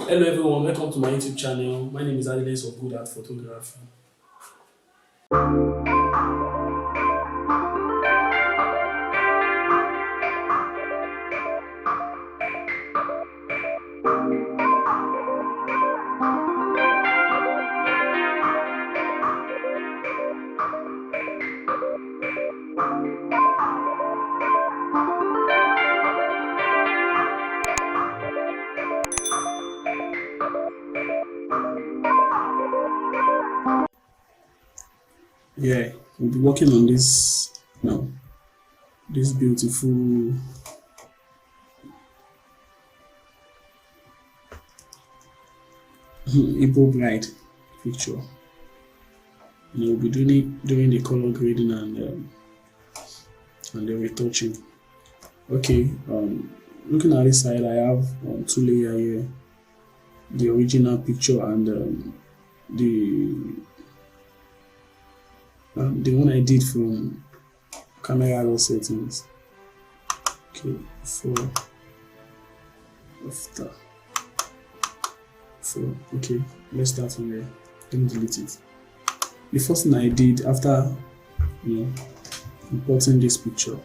Hello everyone, welcome to my YouTube channel. My name is Adeles of Good Art Photography. Yeah, we'll be working on this beautiful Igbo bride picture. We'll be doing the color grading and the retouching. Okay, looking at this side, I have two layer here: the original picture and the one I did from camera raw settings. Okay, before, after, before. Okay, let's start from there. Let me delete it. The first thing I did after importing this picture,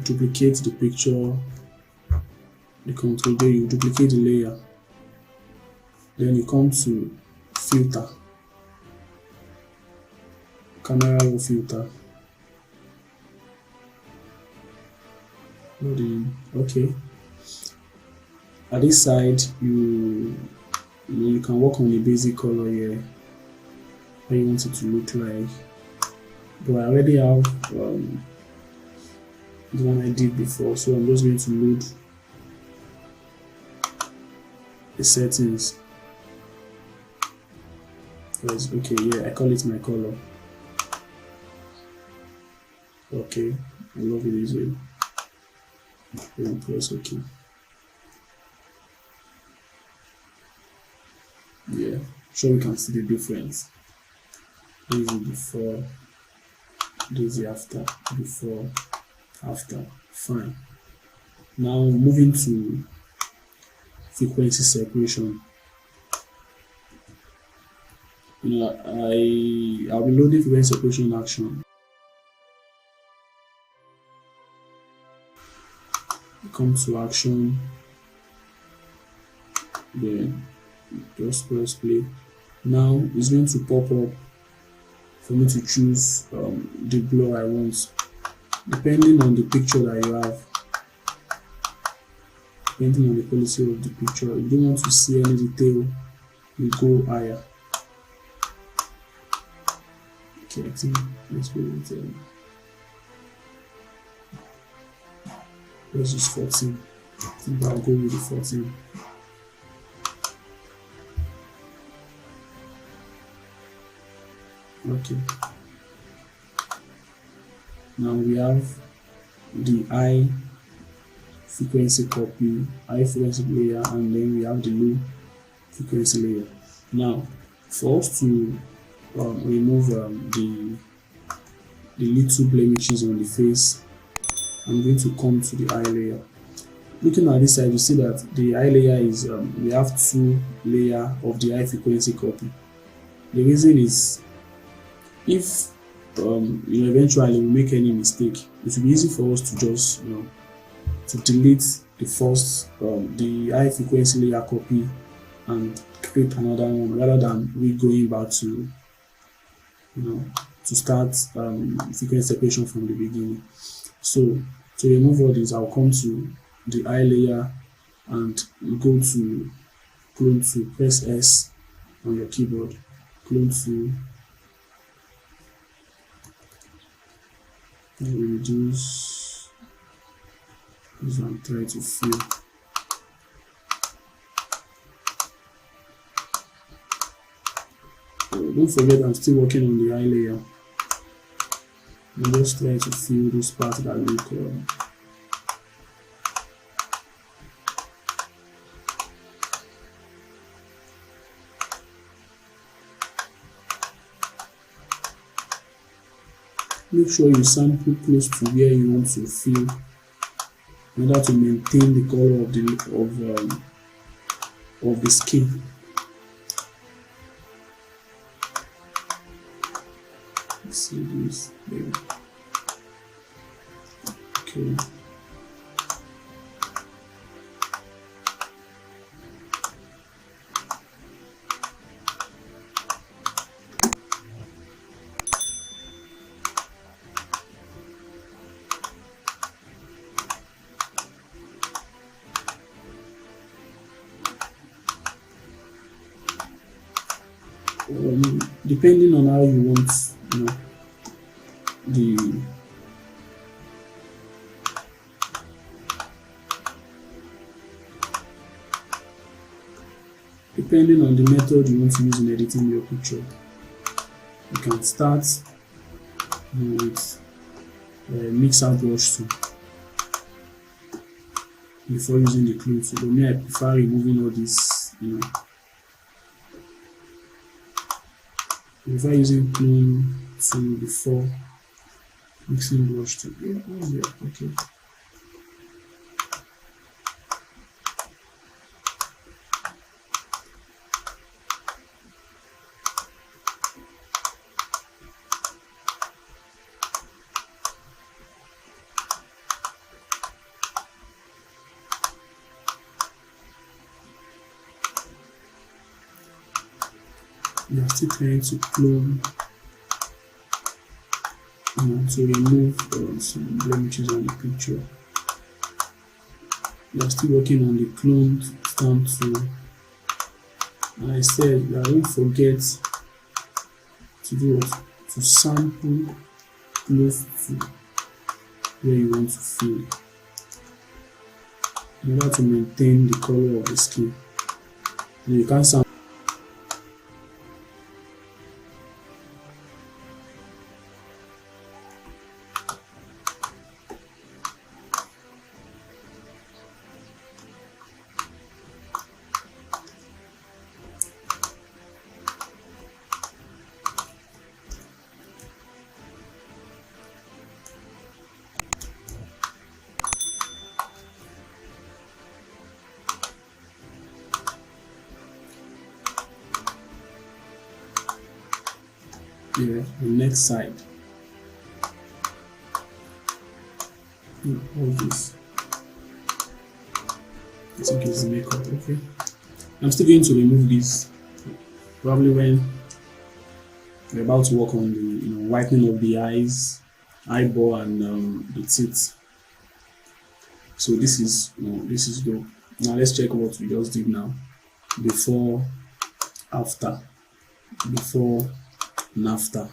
duplicate the picture, the control there, you duplicate the layer, then you come to filter, camera raw filter, loading. Okay, at this side you can work on the basic color here, how you want it to look like, but I already have the one I did before, so I'm just going to load the settings. Yes, okay, yeah, I call it my color. Okay, I love it this way. Then press OK. Yeah, sure we can see the difference. This is before, this is after, before, after. Fine. Now moving to frequency separation. I'll be loading frequency separation action. Come to action, then just press play. Now it's going to pop up for me to choose the blur I want, depending on the picture that you have, depending on the quality of the picture. If you don't want to see any detail, you go higher. Okay, I think let's go with let's use 14. I think I'll go with the 14. Okay. Now we have the high frequency copy, high frequency layer, and then we have the low frequency layer. Now, for us to remove the little blemishes on the face, I'm going to come to the eye layer. Looking at this side, you see that the eye layer is we have two layers of the high frequency copy. The reason is, if eventually we make any mistake, it will be easy for us to just to delete the first the high frequency layer copy and create another one, rather than we going back to to start frequency separation from the beginning. So to remove all this, I'll come to the eye layer and go to clone to, press S on your keyboard, clone to, and reduce this one, try to fill. Don't forget, I'm still working on the eye layer. I'm just trying to fill those parts that look make sure you sample close to where you want to fill in order to maintain the color of of the skin. Let's see this there. Okay. Depending on how you want, you know, the depending on the method you want to use in editing your picture, you can start with mixer brush tool before using the clone tool. But me, I prefer removing all this, you know. I prefer using clone tool before mixing brush tool. Yeah, oh yeah, okay. We are still trying to clone, you know, to remove some blemishes on the picture. We are still working on the clone stamp tool. And I said, don't forget to do what? To sample close to where you want to fill in order to maintain the color of the skin. You can sample. Yeah, the next side. All this. I think it's makeup, okay. I'm still going to remove this probably when we're about to work on the, you know, whitening of the eyes, eyeball, and the teeth. So this is, you know, this is dope. Now let's check what we just did now. Before, after, before, and after.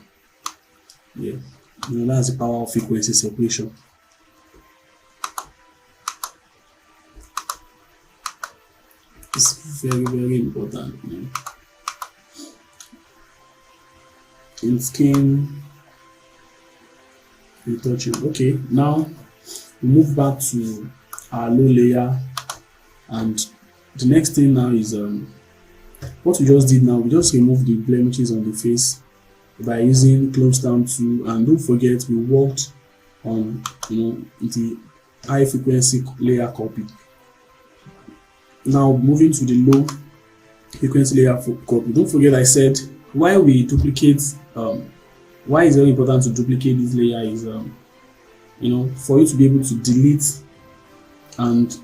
Yeah, you know, that's the power of frequency separation. It's very, very important, you know. In skin retouching. Okay, now we move back to our low layer, and the next thing now is what we just did now. We just removed the blemishes on the face by using clone stamp tool, and don't forget we worked on, you know, the high frequency layer copy. Now moving to the low frequency layer copy. Don't forget I said why we duplicate, why it's very important to duplicate this layer is you know, for you to be able to delete and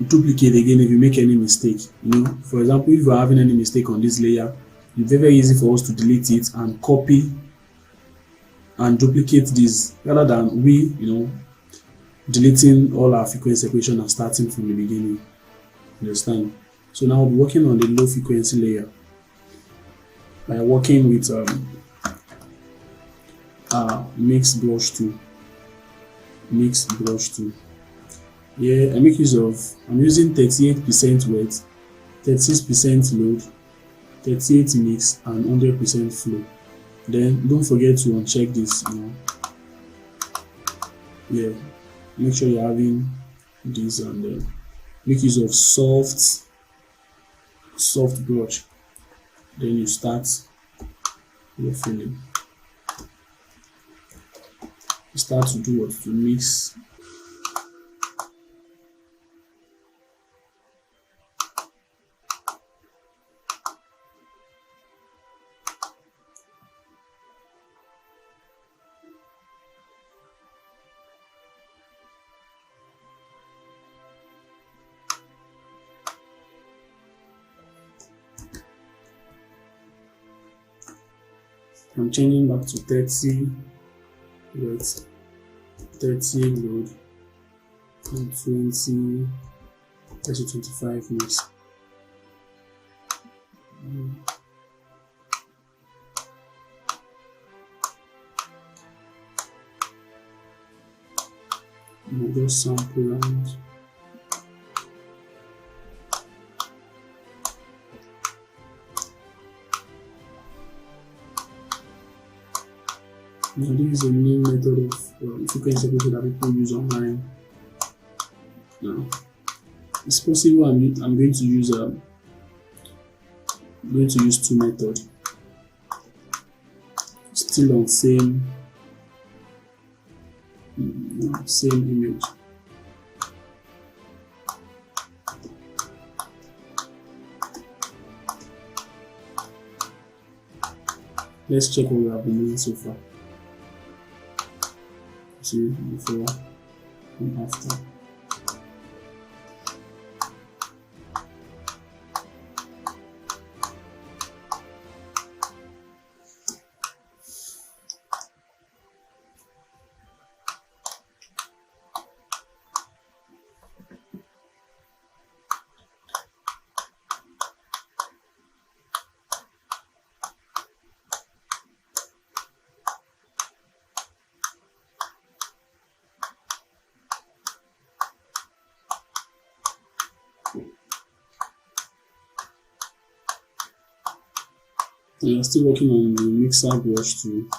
duplicate again if you make any mistake. You know, for example, if you are having any mistake on this layer, it's very, very easy for us to delete it and copy and duplicate this rather than we, you know, deleting all our frequency separation and starting from the beginning. Understand? So now we're working on the low frequency layer by working with mix brush tool. Mix brush tool. Yeah, I make use of, I'm using 38% wet, 36% load, 38 mix, and 100% flow. Then don't forget to uncheck this, you know. Yeah, make sure you're having this, and make use of soft brush. Then you start your filling. You start to do what? To mix. I'm changing back to 30. Wait, 30 load and 20, 25 mix. I'll just sample and now this is a new method of frequency separation that people use online. Now it's possible I'm going to use two methods, still on same image. Let's check what we have been doing so far. See before and after. And I'm still working on the mixer brush too.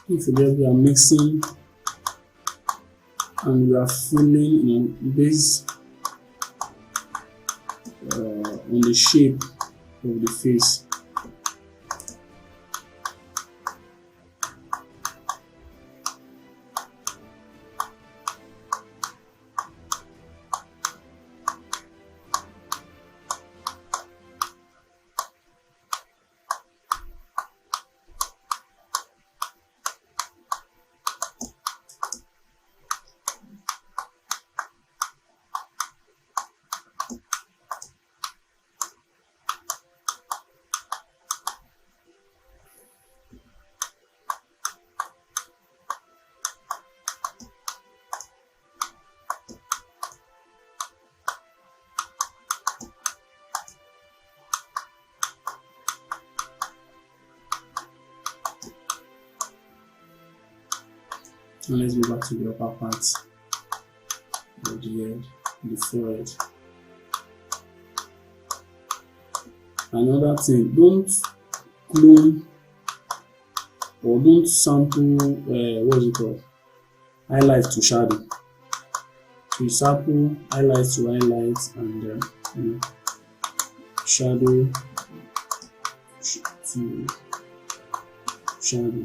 Don't forget we are mixing and we are filling based on the shape of the face. And let's go back to the upper part of the head, the forehead. Another thing, don't clone or don't sample what's it called? Highlight to shadow. So you sample highlight to highlight and shadow to shadow.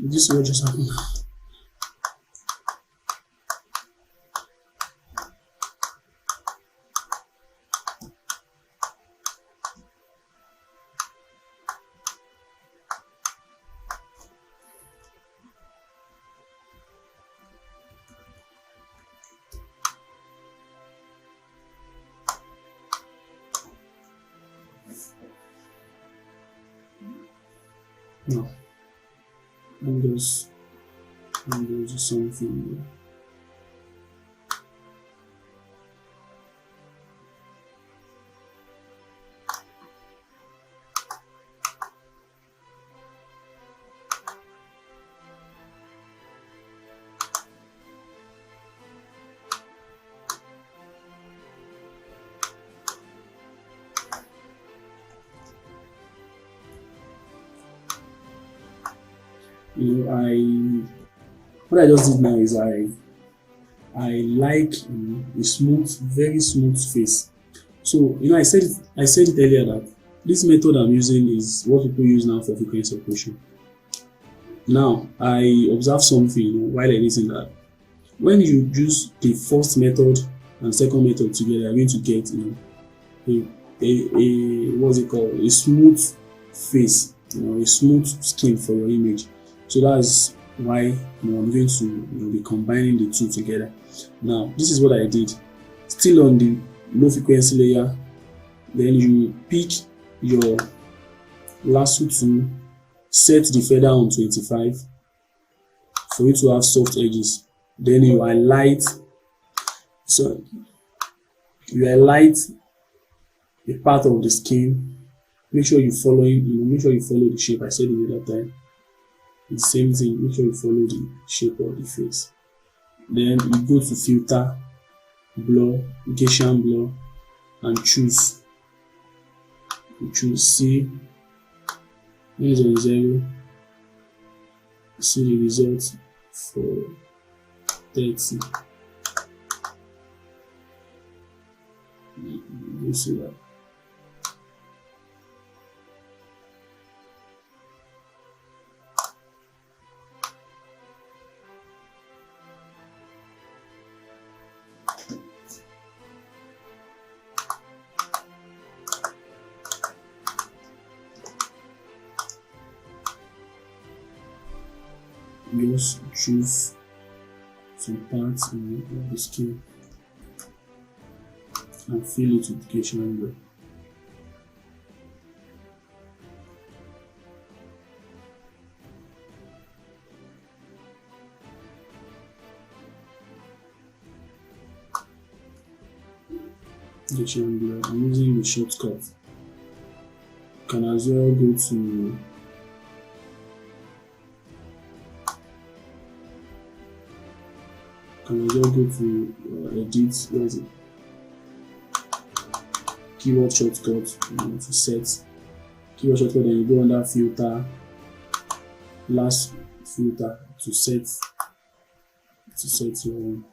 This is what just happened. Now, let me just do something here. What I just did now is I like a smooth, very smooth face. So I said it earlier that this method I'm using is what people use now for frequency separation. Now I observe something while editing that when you use the first method and second method together, you're going to get a what's it called, a smooth face, a smooth skin for your image. So that's why I'm going to be combining the two together. Now this is what I did. Still on the low frequency layer, then you pick your lasso tool, set the feather on 25 for you to have soft edges. Then you highlight, a part of the skin. Make sure you follow the shape. I said it the other time. It's the same thing. Make sure you follow the shape of the face. Then you go to filter, blur, Gaussian blur, and choose. You choose C. When it's on 0, see the result for 30. You see that. Just choose some parts of the skin and fill it with Gaussian blur. Gaussian blur. I'm using the shortcut. You can as well go to edit, where is it? Keyword shortcut, to set keyword shortcut, then you go under filter, last filter to set your own.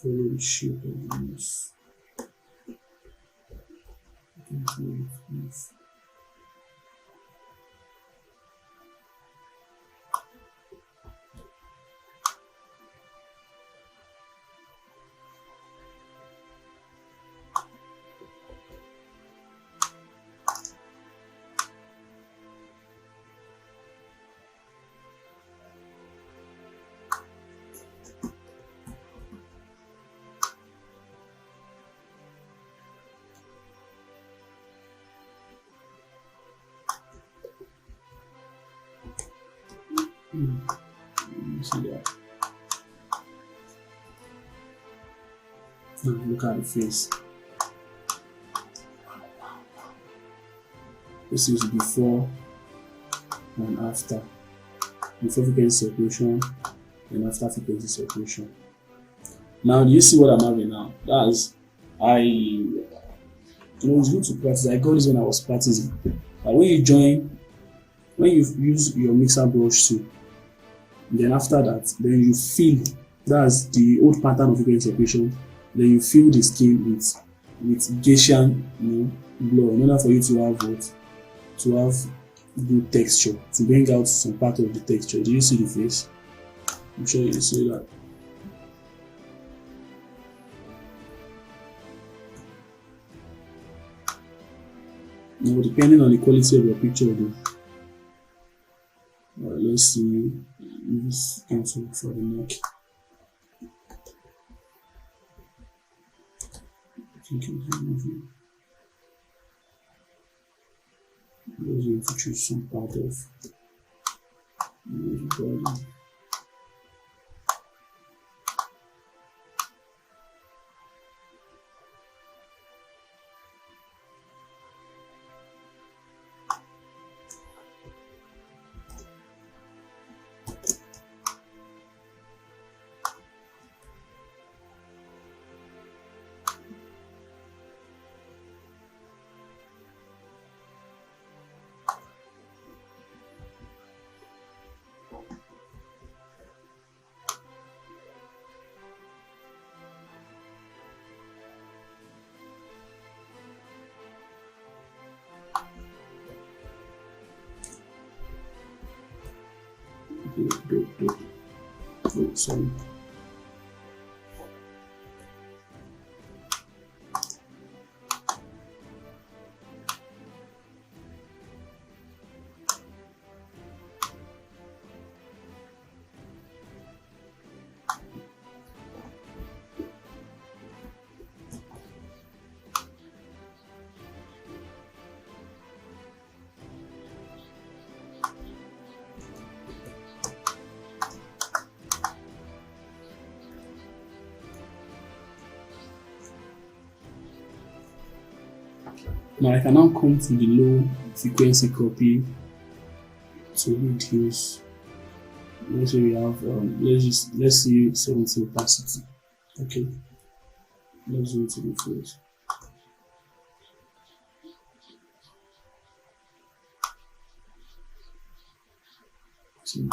Follow the shape of the nose. See that. Now look at the face. This is before and after. Before frequency separation and after frequency separation. Now do you see what I'm having now? That's it's good to practice. I got this when I was practicing. But when you use your mixer brush tool, then after that, then you fill, that's the old pattern of frequency separation, then you fill the skin with with Gaussian, blur, in order for you to have what? To have good texture, to bring out some part of the texture. Do you see the face? I'm sure you see that. Now, depending on the quality of your picture, though. Let's see this cancel for the neck. I think I'm going to choose some part of the body. Oh, sorry. Now I can now come to the low frequency copy to reduce. Let's say we have let's see 70 opacity. Okay, let's go to the face. See,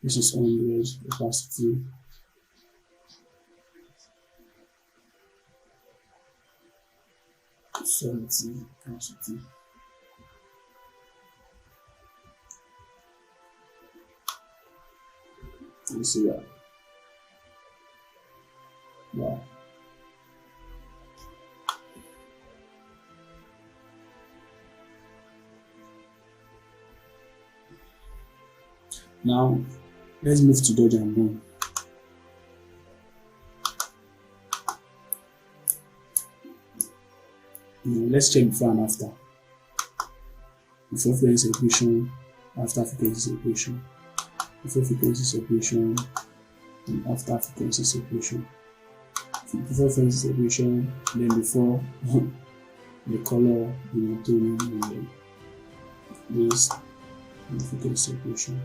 this is 100 opacity. Opacity. You see that? Wow. Now let's move to dodge and burn. Let's check before and after. Before frequency separation, after frequency separation. Before frequency separation, and after frequency separation. Before frequency separation, then before the color, the toning, and then this frequency separation.